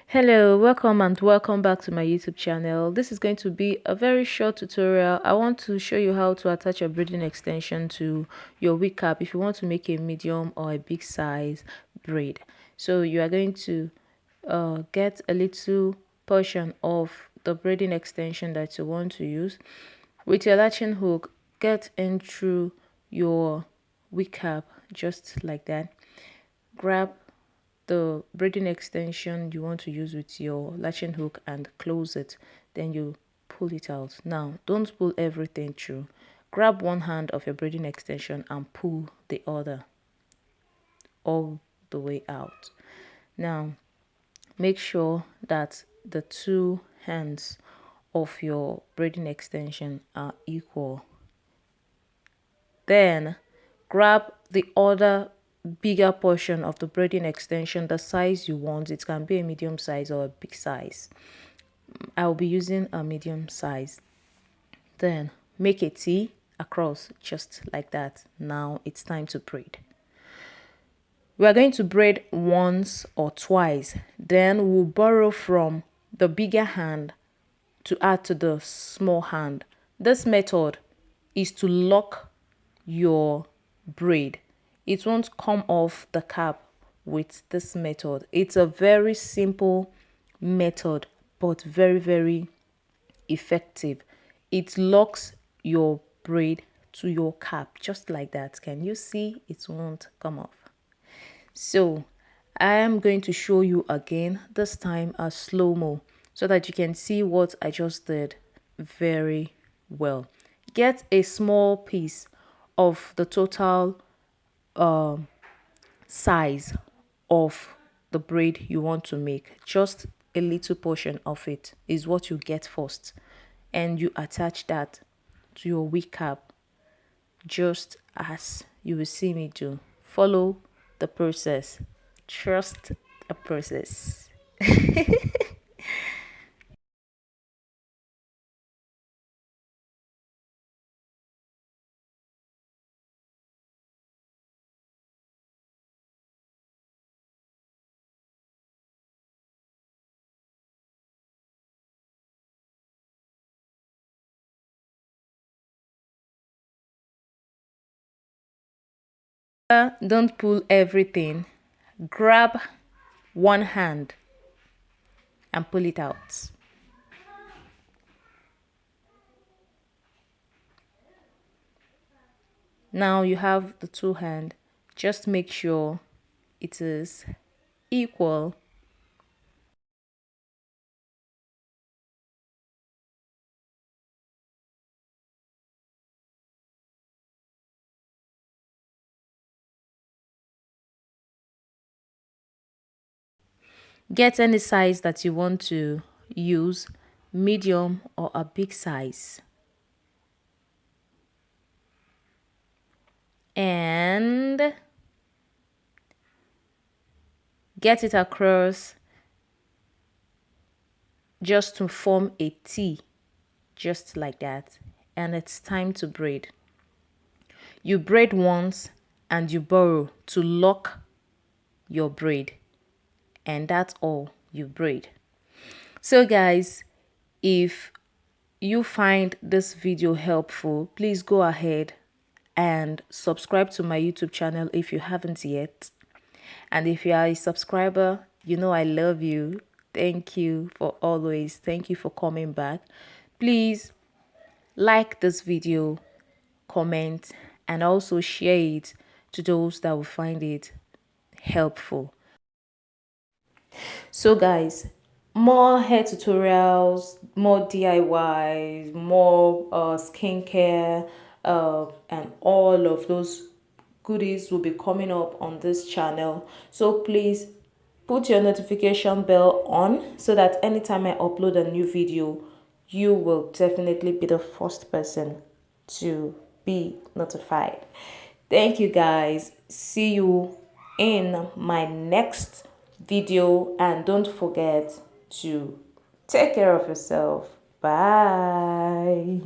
Hello, welcome and welcome back to my YouTube channel. This is going to be a very short tutorial. I want to show you how to attach a braiding extension to your wig cap if you want to make a medium or a big size braid. So you are going to get a little portion of the braiding extension that you want to use. With your latching hook, get in through your wig cap just like that. Grab the braiding extension you want to use with your latching hook and close it, then you pull it out. Now don't pull everything through. Grab one hand of your braiding extension and pull the other all the way out. Now make sure that the two hands of your braiding extension are equal. Then grab the other bigger portion of the braiding extension, the size you want. It can be a medium size or a big size. I'll be using a medium size. Then make a T across just like that. Now it's time to braid. We are going to braid once or twice. Then we'll borrow from the bigger hand to add to the small hand. This method is to lock your braid. It won't come off the cap with this method. It's a very simple method but very effective. It locks your braid to your cap just like that. Can you see? It won't come off. So I am going to show you again, this time a slow-mo, so that you can see what I just did very well. Get a small piece of the total size of the braid you want to make. Just a little portion of it is what you get first, and you attach that to your wig cap just as you will see me do. Follow the process. Trust the process. Don't pull everything. Grab one hand and pull it out. Now you have the two hand. Just make sure it is equal. Get any size that you want to use, medium or a big size. And get it across just to form a T, just like that. And it's time to braid. You braid once and you borrow to lock your braid, and that's all you braid. So guys, if you find this video helpful, please go ahead and subscribe to my YouTube channel if you haven't yet. And if you are a subscriber, you know I love you. Thank you for always. Thank you for coming back. Please like this video, comment, and also share it to those that will find it helpful. So guys, more hair tutorials, more DIYs, more skincare, and all of those goodies will be coming up on this channel. So please put your notification bell on so that anytime I upload a new video, you will definitely be the first person to be notified. Thank you guys. See you in my next video, and don't forget to take care of yourself. Bye.